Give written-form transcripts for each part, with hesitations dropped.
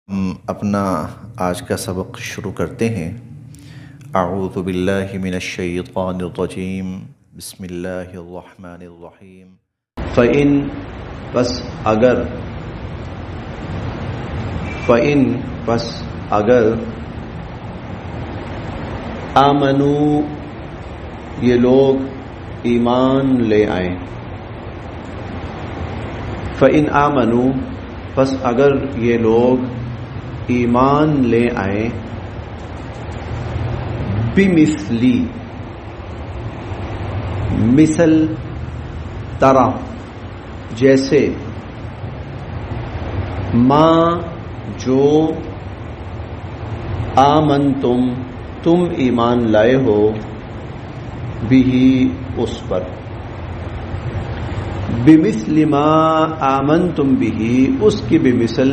ہم اپنا آج کا سبق شروع کرتے ہیں۔ اعوذ باللہ من الشیطان الرجیم، بسم اللہ الرحمن الرحیم۔ فَإِن پس اگر فَإِن پس اگر آمنو یہ لوگ ایمان لے آئیں، فَإِن آمنو پس اگر یہ لوگ ایمان لے آئیں، بمثلی مثل طرح جیسے ما جو آمنتم تم ایمان لائے ہو بھی اس پر، بمثل ما آمنتم بھی اس کی بمثل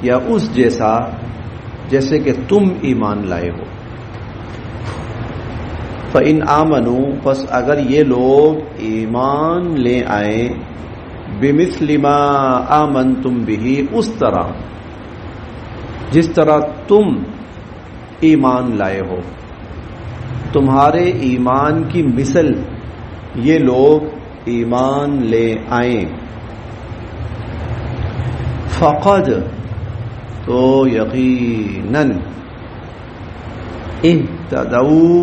یا اس جیسا جیسے کہ تم ایمان لائے ہو۔ فَإِنْ آمَنُوا پس اگر یہ لوگ ایمان لے آئیں، بِمِثْلِ مَا آمَنْتُمْ بِهِ اس طرح جس طرح تم ایمان لائے ہو، تمہارے ایمان کی مثل یہ لوگ ایمان لے آئیں، فقد تو یقیناً اہتدوا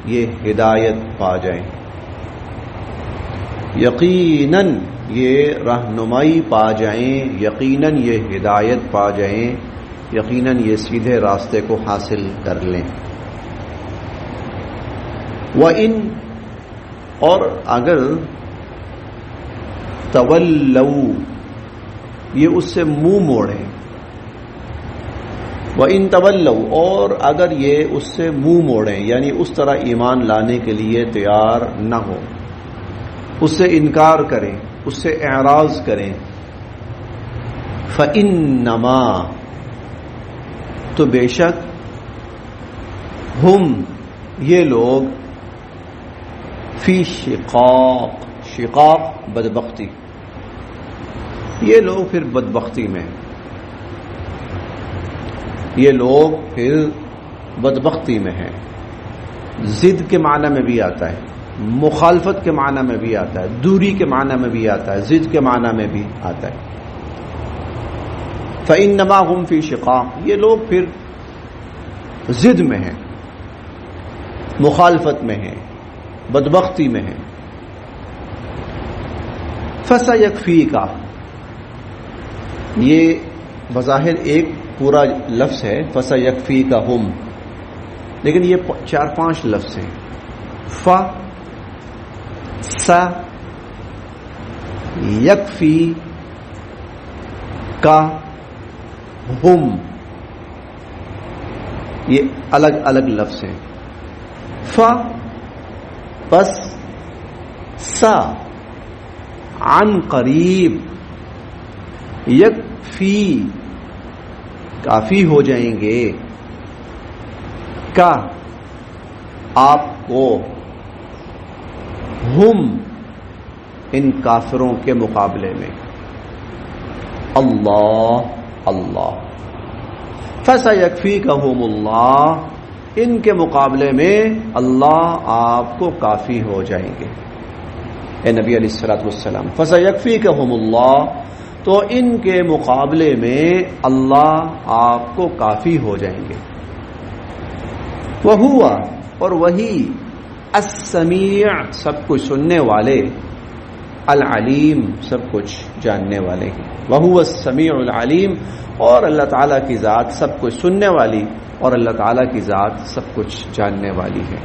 یہ ہدایت پا جائیں، یقیناً یہ رہنمائی پا جائیں، یقیناً یہ ہدایت پا جائیں، یقیناً یہ سیدھے راستے کو حاصل کر لیں۔ وَإِن اور اگر تولوا یہ اس سے منہ موڑیں، وَإِن تولوا اور اگر یہ اس سے منہ موڑیں یعنی اس طرح ایمان لانے کے لیے تیار نہ ہو، اس سے انکار کریں، اس سے اعراض کریں، فَإِنَّمَا تو بے شک ہم یہ لوگ فی شقاق شقاق بدبختی، یہ لوگ پھر بدبختی میں، یہ لوگ پھر بدبختی میں ہیں۔ ضد کے معنی میں بھی آتا ہے، مخالفت کے معنی میں بھی آتا ہے، دوری کے معنی میں بھی آتا ہے، ضد کے معنی میں بھی آتا ہے۔ فَإِنَّمَا هُمْ فِي شِقَاقٍ یہ لوگ پھر ضد میں ہیں، مخالفت میں ہیں، بدبختی میں ہیں۔ فَسَيَكْفِيكَ یہ بظاہر ایک پورا لفظ ہے فَسَيَكْفِيكَهُمْ، لیکن یہ 4-5 لفظ ہیں۔ ف س یکفی کا ہم یہ الگ الگ لفظ ہیں۔ ف پس س عن قریب یکفی کافی ہو جائیں گے، کا آپ کو، ہم ان کافروں کے مقابلے میں، اللہ اللہ، فَسَيَكْفِيكَهُمُ اللَّهُ ان کے مقابلے میں اللہ آپ کو کافی ہو جائیں گے۔ اے نبی علیہ الصلوۃ والسلام فَسَيَكْفِيكَهُمُ اللَّهُ تو ان کے مقابلے میں اللہ آپ کو کافی ہو جائیں گے۔ وَهُوَ اور وہی السمیع سب کچھ سننے والے، العلیم سب کچھ جاننے والے ہیں۔ وَهُوَ السمیع العلیم اور اللہ تعالیٰ کی ذات سب کچھ سننے والی اور اللہ تعالیٰ کی ذات سب کچھ جاننے والی ہے۔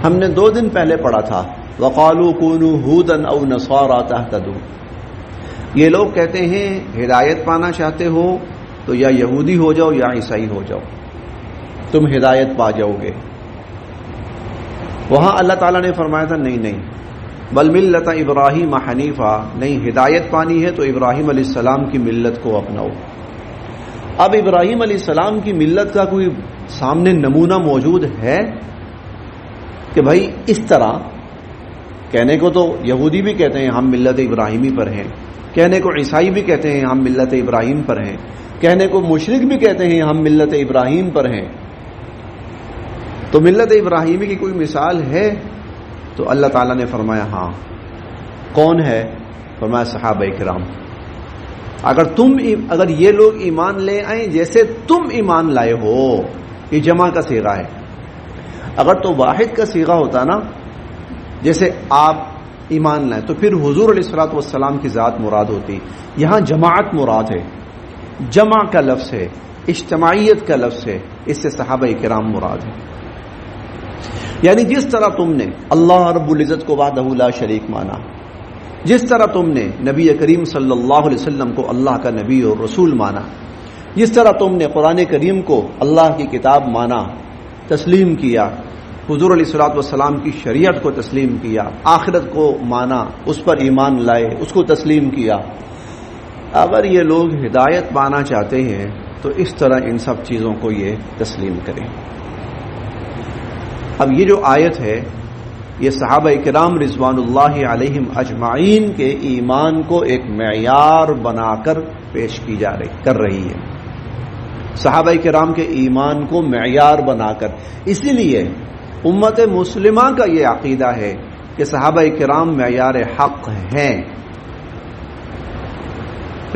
ہم نے 2 دن پہلے پڑھا تھا وَقَالُوا كُونُوا هُودًا أَوْ نَصَارَىٰ تَهْتَدُوا یہ لوگ کہتے ہیں ہدایت پانا چاہتے ہو تو یا یہودی ہو جاؤ یا عیسائی ہو جاؤ، تم ہدایت پا جاؤ گے۔ وہاں اللہ تعالیٰ نے فرمایا تھا نہیں بل ملت ابراہیم حنیفہ، نہیں ہدایت پانی ہے تو ابراہیم علیہ السلام کی ملت کو اپناؤ۔ اب ابراہیم علیہ السلام کی ملت کا کوئی سامنے نمونہ موجود ہے کہ بھائی اس طرح کہنے کو تو یہودی بھی کہتے ہیں ہم ملت ابراہیمی پر ہیں، کہنے کو عیسائی بھی کہتے ہیں ہم ملت ابراہیم پر ہیں، کہنے کو مشرک بھی کہتے ہیں ہم ملت ابراہیم پر ہیں۔ تو ملت ابراہیمی کی کوئی مثال ہے؟ تو اللہ تعالیٰ نے فرمایا ہاں۔ کون ہے؟ فرمایا صحابہ کرام۔ اگر یہ لوگ ایمان لے آئیں جیسے تم ایمان لائے ہو، یہ جمع کا صیغہ ہے۔ اگر تو واحد کا صیغہ ہوتا نا، جیسے آپ ایمان لائیں، تو پھر حضور علیہ الصلوۃ والسلام کی ذات مراد ہوتی۔ یہاں جماعت مراد ہے، جمع کا لفظ ہے، اجتماعیت کا لفظ ہے، اس سے صحابہ کرام مراد ہے۔ یعنی جس طرح تم نے اللہ رب العزت کو وحدہ لا شریک مانا، جس طرح تم نے نبی کریم صلی اللہ علیہ وسلم کو اللہ کا نبی اور رسول مانا، جس طرح تم نے قرآن کریم کو اللہ کی کتاب مانا، تسلیم کیا، حضور علیہ الصلوۃ والسلام کی شریعت کو تسلیم کیا، آخرت کو مانا، اس پر ایمان لائے، اس کو تسلیم کیا، اگر یہ لوگ ہدایت پانا چاہتے ہیں تو اس طرح ان سب چیزوں کو یہ تسلیم کریں۔ اب یہ جو آیت ہے یہ صحابہ کرام رضوان اللہ علیہم اجمعین کے ایمان کو ایک معیار بنا کر پیش کر رہی ہے، صحابہ کرام کے ایمان کو معیار بنا کر۔ اسی لیے امت مسلمہ کا یہ عقیدہ ہے کہ صحابہ کرام معیار حق ہیں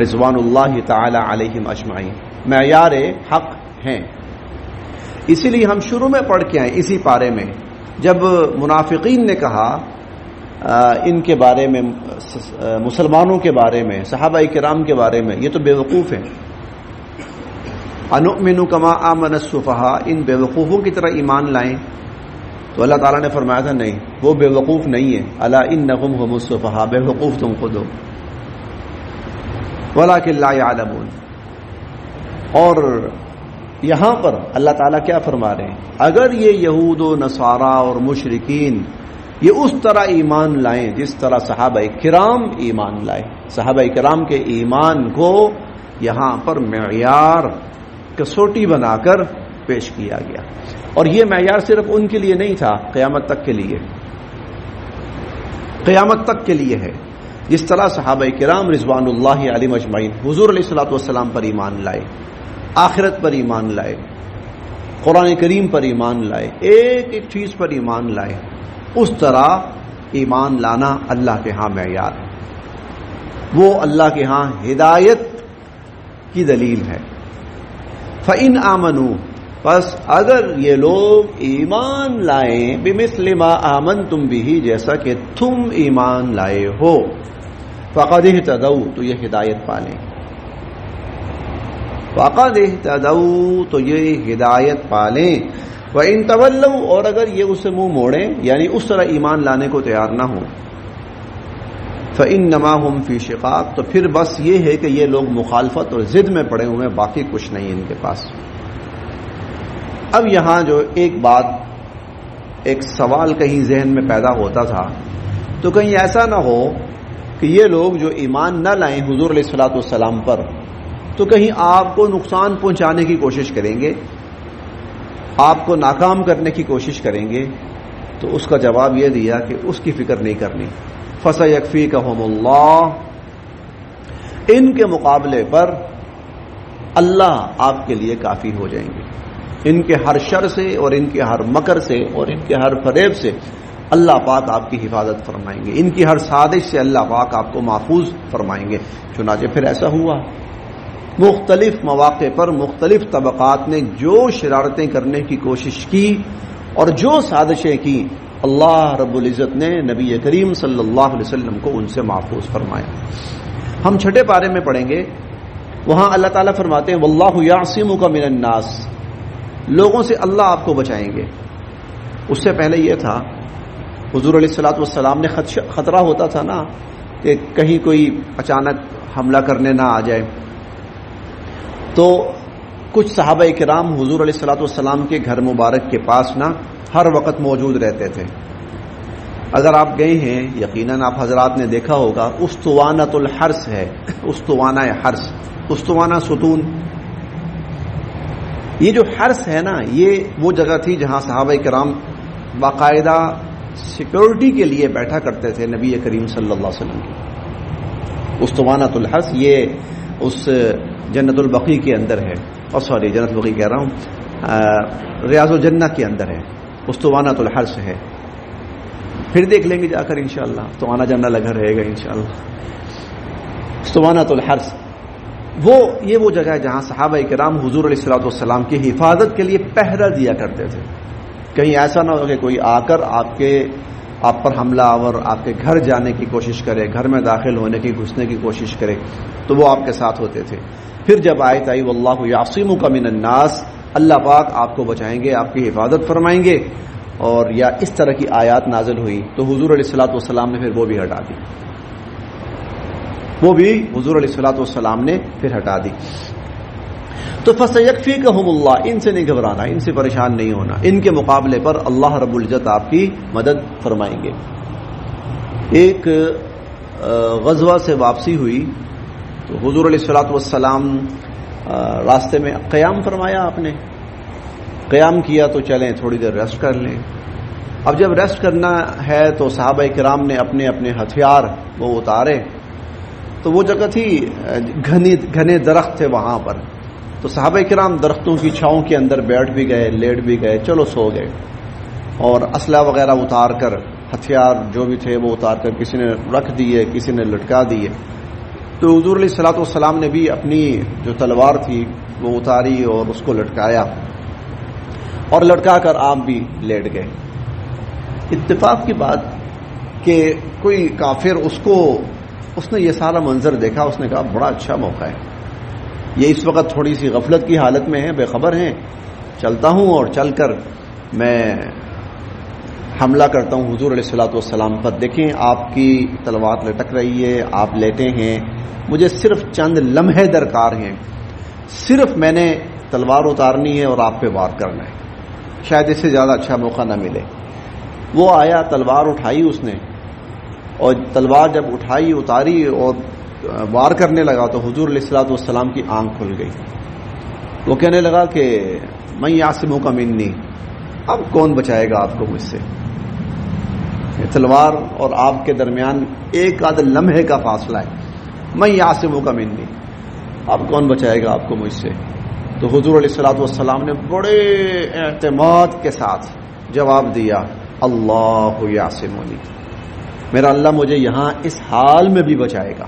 رضوان اللہ تعالی علیہم اجمعین، معیار حق ہیں۔ اسی لیے ہم شروع میں پڑھ کے آئے اسی پارے میں، جب منافقین نے کہا ان کے بارے میں، مسلمانوں کے بارے میں، صحابہ کرام کے بارے میں، یہ تو بے وقوف ہیں، انؤمن کما آمن السفہاء، ان بے وقوفوں کی طرح ایمان لائیں، تو اللہ تعالیٰ نے فرمایا تھا نہیں، وہ بے وقوف نہیں ہے، الا انہم هم السفہاء، بے وقوف تم خود ہو، ولکن لا یعلمون۔ اور یہاں پر اللہ تعالیٰ کیا فرما رہے ہیں؟ اگر یہ یہود و نصارہ اور مشرکین یہ اس طرح ایمان لائیں جس طرح صحابہ کرام ایمان لائے، صحابہ کرام کے ایمان کو یہاں پر معیار کسوٹی بنا کر پیش کیا گیا، اور یہ معیار صرف ان کے لیے نہیں تھا، قیامت تک کے لیے، قیامت تک کے لیے ہے۔ جس طرح صحابہ کرام رضوان اللہ علیہم اجمعین حضور علیہ الصلوۃ والسلام پر ایمان لائے، آخرت پر ایمان لائے، قرآن کریم پر ایمان لائے، ایک ایک چیز پر ایمان لائے، اس طرح ایمان لانا اللہ کے ہاں معیار ہے، وہ اللہ کے ہاں ہدایت کی دلیل ہے۔ فَإِنْ آمَنُوا، پس اگر یہ لوگ ایمان لائیں بِمِثْلِ مَا آمَنْتُمْ بِهِ، جیسا کہ تم ایمان لائے ہو، فَقَدْ اهْتَدَوْا، تو یہ ہدایت پالیں، فَقَدْ اهْتَدَوْا، تو یہ ہدایت پالیں، وَإِن تَوَلَّوْا، اور اگر یہ اس سے منہ موڑیں، یعنی اس طرح ایمان لانے کو تیار نہ ہوں، فَإِنَّمَا هُمْ فِي شِقَاقٍ، تو پھر بس یہ ہے کہ یہ لوگ مخالفت اور ضد میں پڑے ہوئے ہیں، باقی کچھ نہیں ان کے پاس۔ اب یہاں جو ایک بات، ایک سوال کہیں ذہن میں پیدا ہوتا تھا، تو کہیں ایسا نہ ہو کہ یہ لوگ جو ایمان نہ لائیں حضور علیہ الصلوۃ والسلام پر، تو کہیں آپ کو نقصان پہنچانے کی کوشش کریں گے، آپ کو ناکام کرنے کی کوشش کریں گے، تو اس کا جواب یہ دیا کہ اس کی فکر نہیں کرنی، فَسَيَكْفِيكَهُمُ اللَّهُ، ان کے مقابلے پر اللہ آپ کے لیے کافی ہو جائیں گے، ان کے ہر شر سے اور ان کے ہر مکر سے اور ان کے ہر فریب سے اللہ پاک آپ کی حفاظت فرمائیں گے، ان کی ہر سازش سے اللہ پاک آپ کو محفوظ فرمائیں گے۔ چنانچہ پھر ایسا ہوا، مختلف مواقع پر مختلف طبقات نے جو شرارتیں کرنے کی کوشش کی اور جو سازشیں کی، اللہ رب العزت نے نبی کریم صلی اللہ علیہ وسلم کو ان سے محفوظ فرمایا۔ ہم چھٹے پارے میں پڑھیں گے، وہاں اللہ تعالیٰ فرماتے ہیں واللہ یعصمک من الناس، لوگوں سے اللہ آپ کو بچائیں گے۔ اس سے پہلے یہ تھا حضور علیہ الصلوۃ والسلام نے خطرہ ہوتا تھا نا کہ کہیں کوئی اچانک حملہ کرنے نہ آ جائے، تو کچھ صحابہ کرام حضور علیہ الصلوۃ والسلام کے گھر مبارک کے پاس نا ہر وقت موجود رہتے تھے۔ اگر آپ گئے ہیں یقیناً آپ حضرات نے دیکھا ہوگا استوانۃ الحرس ہے، استوانہ حرس، استوانہ ستون، یہ جو حرس ہے نا یہ وہ جگہ تھی جہاں صحابہ کرام باقاعدہ سیکورٹی کے لیے بیٹھا کرتے تھے نبی کریم صلی اللہ علیہ وسلم کی۔ اسطوانۃ الحرث یہ اس جنت البقیع کے اندر ہے، اور سوری جنت البقیع کہہ رہا ہوں، ریاض الجنہ کے اندر ہے، اسطوانۃ الحرث ہے. پھر دیکھ لیں گے جا کر انشاءاللہ، اسطوانہ جنہ لگا رہے گا انشاءاللہ. اسطوانۃ الحرث یہ وہ جگہ ہے جہاں صحابہ کرام حضور علیہ الصلوۃ والسلام کی حفاظت کے لیے پہرا دیا کرتے تھے. کہیں ایسا نہ ہو کہ کوئی آ کر آپ پر حملہ آور آپ کے گھر جانے کی کوشش کرے، گھر میں داخل ہونے کی، گھسنے کی کوشش کرے، تو وہ آپ کے ساتھ ہوتے تھے. پھر جب آیت آئی واللہ یعصمک من الناس، اللہ پاک آپ کو بچائیں گے، آپ کی حفاظت فرمائیں گے، اور یا اس طرح کی آیات نازل ہوئی تو حضور علیہ الصلوۃ والسلام نے پھر وہ بھی ہٹا دی، وہ بھی حضور علیہ الصلوۃ والسلام نے پھر ہٹا دی. تو فَسَيَكْفِيكَهُمُ اللَّهُ، ان سے نہیں گھبرانا، ان سے پریشان نہیں ہونا، ان کے مقابلے پر اللہ رب العزت آپ کی مدد فرمائیں گے. ایک غزوہ سے واپسی ہوئی تو حضور علیہ الصلوۃ والسلام راستے میں قیام فرمایا، آپ نے قیام کیا تو چلیں تھوڑی دیر ریسٹ کر لیں. اب جب ریسٹ کرنا ہے تو صحابہ کرام نے اپنے اپنے ہتھیار وہ اتارے، تو وہ جگہ تھی گھنے درخت تھے وہاں پر، تو صحابہ کرام درختوں کی چھاؤں کے اندر بیٹھ بھی گئے، لیٹ بھی گئے، چلو سو گئے، اور اسلحہ وغیرہ اتار کر، ہتھیار جو بھی تھے وہ اتار کر کسی نے رکھ دیے، کسی نے لٹکا دیے. تو حضور علیہ الصلوۃ والسلام نے بھی اپنی جو تلوار تھی وہ اتاری اور اس کو لٹکایا، اور لٹکا کر آپ بھی لیٹ گئے. اتفاق کی بات کہ کوئی کافر اس نے یہ سارا منظر دیکھا، اس نے کہا بڑا اچھا موقع ہے، یہ اس وقت تھوڑی سی غفلت کی حالت میں ہیں، بے خبر ہیں، چلتا ہوں اور چل کر میں حملہ کرتا ہوں حضور علیہ الصلوۃ والسلام پر. دیکھیں آپ کی تلوار لٹک رہی ہے، آپ لیٹے ہیں، مجھے صرف چند لمحے درکار ہیں، صرف میں نے تلوار اتارنی ہے اور آپ پہ وار کرنا ہے، شاید اس سے زیادہ اچھا موقع نہ ملے. وہ آیا، تلوار اٹھائی اس نے، اور تلوار جب اٹھائی، اتاری اور وار کرنے لگا تو حضور علیہ الصلوۃ والسلام کی آنکھ کھل گئی. وہ کہنے لگا کہ من یعصمک منی، اب کون بچائے گا آپ کو مجھ سے؟ تلوار اور آپ کے درمیان ایک آدھ لمحے کا فاصلہ ہے، من یعصمک منی، اب کون بچائے گا آپ کو مجھ سے؟ تو حضور علیہ الصلوۃ والسلام نے بڑے اعتماد کے ساتھ جواب دیا، اللہ یعصمنی، میرا اللہ مجھے یہاں اس حال میں بھی بچائے گا.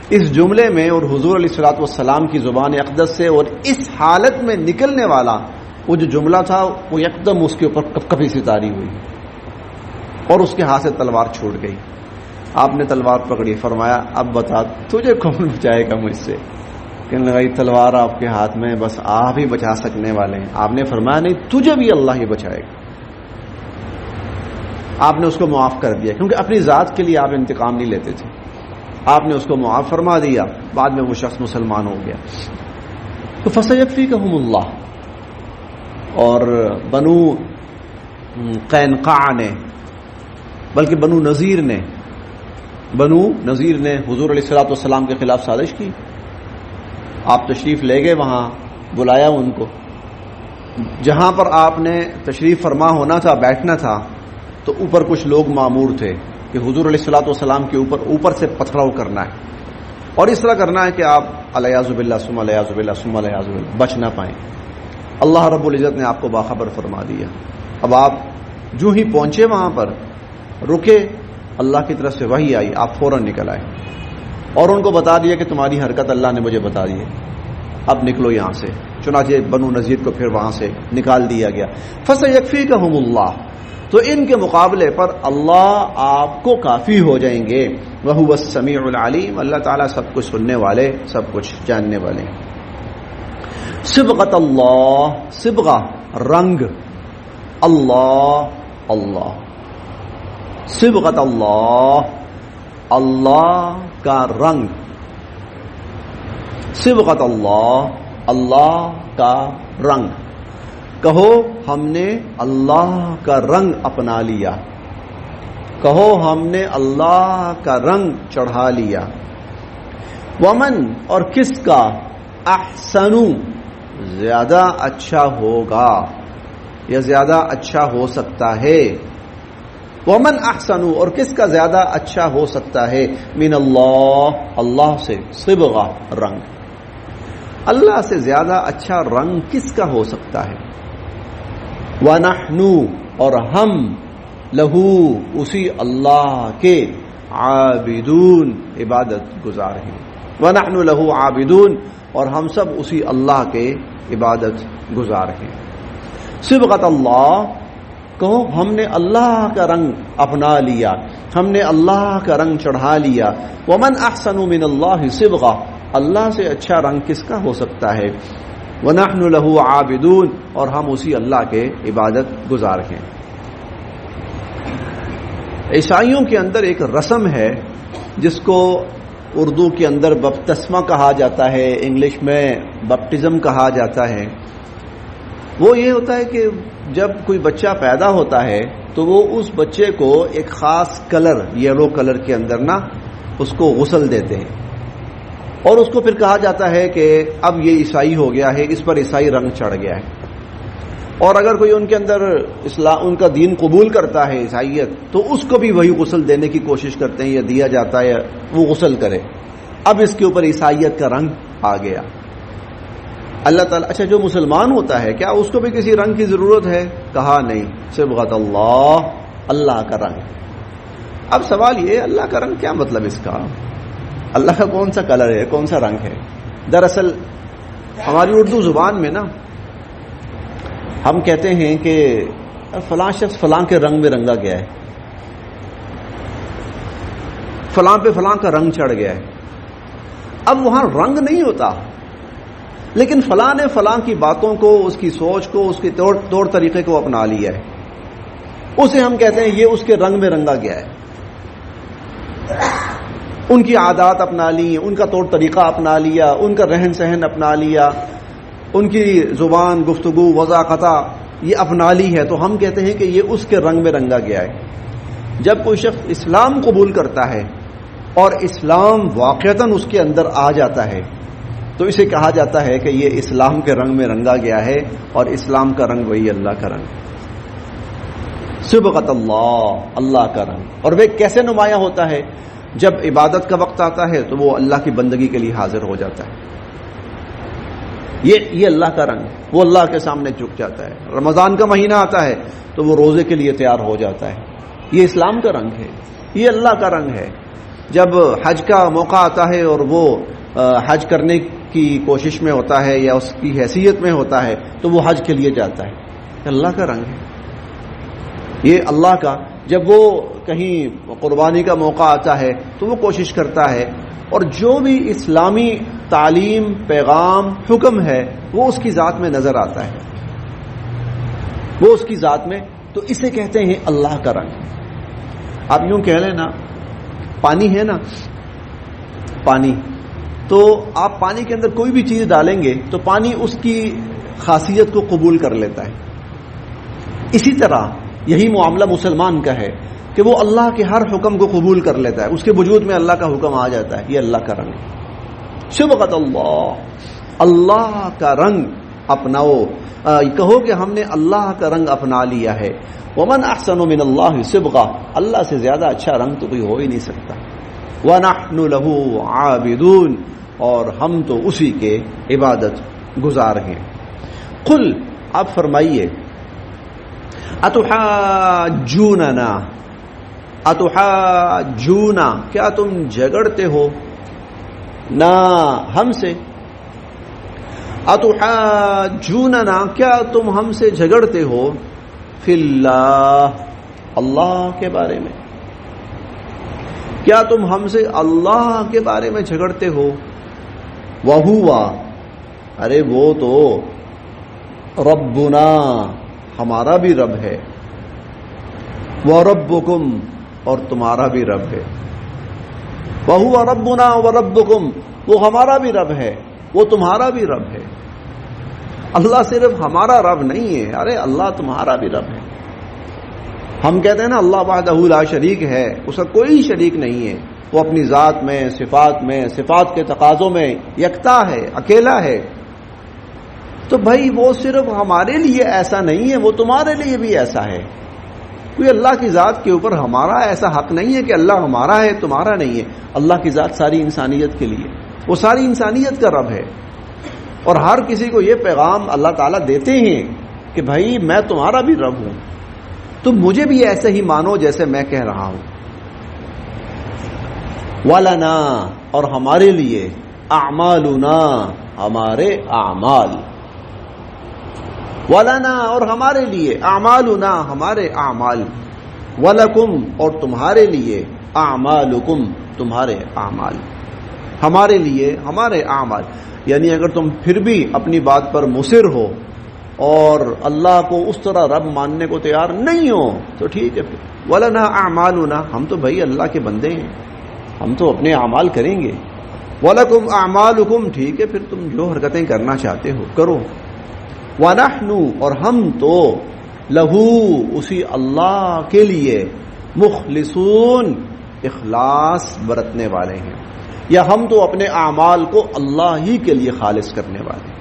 اس جملے میں اور حضور علیہ الصلوۃ والسلام کی زبان اقدس سے اور اس حالت میں نکلنے والا وہ جو جملہ تھا وہ یکدم اس کے اوپر کپکپی سی طاری ہوئی اور اس کے ہاتھ سے تلوار چھوٹ گئی. آپ نے تلوار پکڑی، فرمایا اب بتا تجھے کون بچائے گا مجھ سے؟ کہنے لگا یہ تلوار آپ کے ہاتھ میں، بس آپ ہی بچا سکنے والے ہیں. آپ نے فرمایا نہیں، تجھے بھی اللہ ہی بچائے گا. آپ نے اس کو معاف کر دیا، کیونکہ اپنی ذات کے لیے آپ انتقام نہیں لیتے تھے، آپ نے اس کو معاف فرما دیا. بعد میں وہ شخص مسلمان ہو گیا. تو فَسَيَكْفِيكَهُمُ اللَّهُ، اور بنو قینقاع نے، بلکہ بنو نذیر نے حضور علیہ الصلوۃ والسلام کے خلاف سازش کی. آپ تشریف لے گئے، وہاں بلایا ان کو، جہاں پر آپ نے تشریف فرما ہونا تھا، بیٹھنا تھا، تو اوپر کچھ لوگ مامور تھے کہ حضور علیہ الصلوۃ والسلام کے اوپر سے پتھراؤ کرنا ہے، اور اس طرح کرنا ہے کہ آپ الیاذ باللہ ثم الیاذ باللہ ثم الیاذ باللہ بچ نہ پائیں. اللہ رب العزت نے آپ کو باخبر فرما دیا. اب آپ جو ہی پہنچے وہاں پر، رکے، اللہ کی طرف سے وحی آئی، آپ فوراً نکل آئے اور ان کو بتا دیا کہ تمہاری حرکت اللہ نے مجھے بتا دی ہے، اب نکلو یہاں سے. چنانچہ بنو نذیر کو پھر وہاں سے نکال دیا گیا. فَسَيَكْفِيكَهُمُ اللَّهُ، تو ان کے مقابلے پر اللہ آپ کو کافی ہو جائیں گے. وَهُوَ السَّمِيعُ الْعَلِيمُ، اللہ تعالیٰ سب کچھ سننے والے، سب کچھ جاننے والے. صبغۃ اللہ، صبغہ رنگ، اللہ صبغۃ اللہ، اللہ کا رنگ، صبغۃ اللہ کا رنگ. کہو ہم نے اللہ کا رنگ اپنا لیا، کہو ہم نے اللہ کا رنگ چڑھا لیا. ومن، اور کس کا، احسن، زیادہ اچھا ہوگا یا زیادہ اچھا ہو سکتا ہے، ومن احسن، اور کس کا زیادہ اچھا ہو سکتا ہے، من اللہ، اللہ سے، صبغہ، رنگ، اللہ سے زیادہ اچھا رنگ کس کا ہو سکتا ہے، وَنَحْنُ، اور ہم، لہو، اسی اللہ کے، عابدون، عبادت گزار ہیں، وَنَحْنُ لَهُ عابدون، اور ہم سب اسی اللہ کے عبادت گزار ہیں۔ صبغۃ اللہ، کہو ہم نے اللہ کا رنگ اپنا لیا، ہم نے اللہ کا رنگ چڑھا لیا۔ وَمَنْ أَحْسَنُ مِنَ اللَّهِ صِبْغَةً، اللہ سے اچھا رنگ کس کا ہو سکتا ہے، وَنَحْنُ لَهُ عَابِدُونَ، اور ہم اسی اللہ کے عبادت گزار ہیں۔ عیسائیوں کے اندر ایک رسم ہے جس کو اردو کے اندر بپتسمہ کہا جاتا ہے، انگلش میں بپٹزم کہا جاتا ہے۔ وہ یہ ہوتا ہے کہ جب کوئی بچہ پیدا ہوتا ہے تو وہ اس بچے کو ایک خاص کلر، یلو کلر کے اندر نا اس کو غسل دیتے ہیں، اور اس کو پھر کہا جاتا ہے کہ اب یہ عیسائی ہو گیا ہے، اس پر عیسائی رنگ چڑھ گیا ہے۔ اور اگر کوئی ان کے اندر اسلام، ان کا دین قبول کرتا ہے، عیسائیت، تو اس کو بھی وہی غسل دینے کی کوشش کرتے ہیں یا دیا جاتا ہے، وہ غسل کرے، اب اس کے اوپر عیسائیت کا رنگ آ گیا۔ اللہ تعالیٰ، اچھا جو مسلمان ہوتا ہے کیا اس کو بھی کسی رنگ کی ضرورت ہے؟ کہا نہیں، صبغۃ اللہ، اللہ کا رنگ۔ اب سوال یہ، اللہ کا رنگ کیا مطلب اس کا؟ اللہ کا کون سا کلر ہے، کون سا رنگ ہے؟ دراصل ہماری اردو زبان میں نا ہم کہتے ہیں کہ فلاں شخص فلاں کے رنگ میں رنگا گیا ہے، فلاں پہ فلاں کا رنگ چڑھ گیا ہے۔ اب وہاں رنگ نہیں ہوتا، لیکن فلاں نے فلاں کی باتوں کو، اس کی سوچ کو، اس کے طور طریقے کو اپنا لیا ہے، اسے ہم کہتے ہیں یہ اس کے رنگ میں رنگا گیا ہے۔ ان کی عادات اپنا لی، ان کا طور طریقہ اپنا لیا، ان کا رہن سہن اپنا لیا، ان کی زبان، گفتگو، وضاحت یہ اپنا لی ہے، تو ہم کہتے ہیں کہ یہ اس کے رنگ میں رنگا گیا ہے۔ جب کوئی شخص اسلام قبول کرتا ہے اور اسلام واقعتاً اس کے اندر آ جاتا ہے تو اسے کہا جاتا ہے کہ یہ اسلام کے رنگ میں رنگا گیا ہے، اور اسلام کا رنگ وہی اللہ کا رنگ، صبغۃ اللہ، اللہ کا رنگ۔ اور وہ کیسے نمایاں ہوتا ہے؟ جب عبادت کا وقت آتا ہے تو وہ اللہ کی بندگی کے لیے حاضر ہو جاتا ہے، یہ اللہ کا رنگ، وہ اللہ کے سامنے جھک جاتا ہے۔ رمضان کا مہینہ آتا ہے تو وہ روزے کے لیے تیار ہو جاتا ہے، یہ اسلام کا رنگ ہے، یہ اللہ کا رنگ ہے۔ جب حج کا موقع آتا ہے اور وہ حج کرنے کی کوشش میں ہوتا ہے یا اس کی حیثیت میں ہوتا ہے تو وہ حج کے لیے جاتا ہے، اللہ کا رنگ ہے یہ اللہ کا۔ جب وہ کہیں قربانی کا موقع آتا ہے تو وہ کوشش کرتا ہے، اور جو بھی اسلامی تعلیم، پیغام، حکم ہے وہ اس کی ذات میں نظر آتا ہے، وہ اس کی ذات میں، تو اسے کہتے ہیں اللہ کا رنگ۔ آپ یوں کہہ لیں نا، پانی ہے نا، پانی، تو آپ پانی کے اندر کوئی بھی چیز ڈالیں گے تو پانی اس کی خاصیت کو قبول کر لیتا ہے۔ اسی طرح یہی معاملہ مسلمان کا ہے کہ وہ اللہ کے ہر حکم کو قبول کر لیتا ہے، اس کے وجود میں اللہ کا حکم آ جاتا ہے، یہ اللہ کا رنگ ہے۔ صبغۃ اللہ، اللہ کا رنگ اپناؤ، کہو کہ ہم نے اللہ کا رنگ اپنا لیا ہے۔ ومن احسن من اللہ صبغہ، اللہ سے زیادہ اچھا رنگ تو کوئی ہو ہی نہیں سکتا۔ وَنَحْنُ لَهُ عَابِدُونَ، اور ہم تو اسی کے عبادت گزار ہیں۔ قل، آپ فرمائیے، اتحاجوننا، اتحاجونا، کیا تم جھگڑتے ہو نا ہم سے، اتحاجوننا، کیا تم ہم سے جھگڑتے ہو، فی اللہ، اللہ کے بارے میں، کیا تم ہم سے اللہ کے بارے میں جھگڑتے ہو، وَهُوَ، ارے وہ تو ربنا، ہمارا بھی رب ہے، وَرَبُّكُمْ، اور تمہارا بھی رب ہے، وَهُوَ رَبُّنَا وَرَبُّكُمْ، وہ ہمارا بھی رب ہے، وہ تمہارا بھی رب ہے۔ اللہ صرف ہمارا رب نہیں ہے، ارے اللہ تمہارا بھی رب ہے۔ ہم کہتے ہیں نا اللہ وحدہ لا شریک ہے، اس کا کوئی شریک نہیں ہے، وہ اپنی ذات میں، صفات کے تقاضوں میں یکتا ہے، اکیلا ہے۔ تو بھائی وہ صرف ہمارے لیے ایسا نہیں ہے، وہ تمہارے لیے بھی ایسا ہے۔ کوئی اللہ کی ذات کے اوپر ہمارا ایسا حق نہیں ہے کہ اللہ ہمارا ہے تمہارا نہیں ہے. اللہ کی ذات ساری انسانیت کے لیے، وہ ساری انسانیت کا رب ہے. اور ہر کسی کو یہ پیغام اللہ تعالیٰ دیتے ہیں کہ بھائی میں تمہارا بھی رب ہوں، تم مجھے بھی ایسے ہی مانو جیسے میں کہہ رہا ہوں. وَلَنَا، اور ہمارے لیے، اعمالنا، ہمارے اعمال، وَلَنَا، اور ہمارے لیے، اعمالنا، ہمارے اعمال، وَلَكُمْ، اور تمہارے لیے، اعمالکم، تمہارے اعمال، ہمارے لیے ہمارے اعمال. یعنی اگر تم پھر بھی اپنی بات پر مصر ہو اور اللہ کو اس طرح رب ماننے کو تیار نہیں ہو تو ٹھیک ہے، پھر وَلَنَا أَعْمَالُنَا، ہم تو بھائی اللہ کے بندے ہیں، ہم تو اپنے اعمال کریں گے. وَلَكُمْ أَعْمَالُكُمْ، ٹھیک ہے پھر تم جو حرکتیں کرنا چاہتے ہو کرو. وَنَحْنُ، اور ہم تو، لَهُ، اسی اللہ کے لیے، مخلصون، اخلاص برتنے والے ہیں، یا ہم تو اپنے اعمال کو اللہ ہی کے لیے خالص کرنے والے ہیں.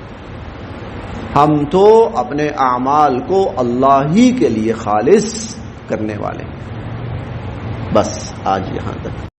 ہم تو اپنے اعمال کو اللہ ہی کے لیے خالص کرنے والے ہیں. بس آج یہاں تک.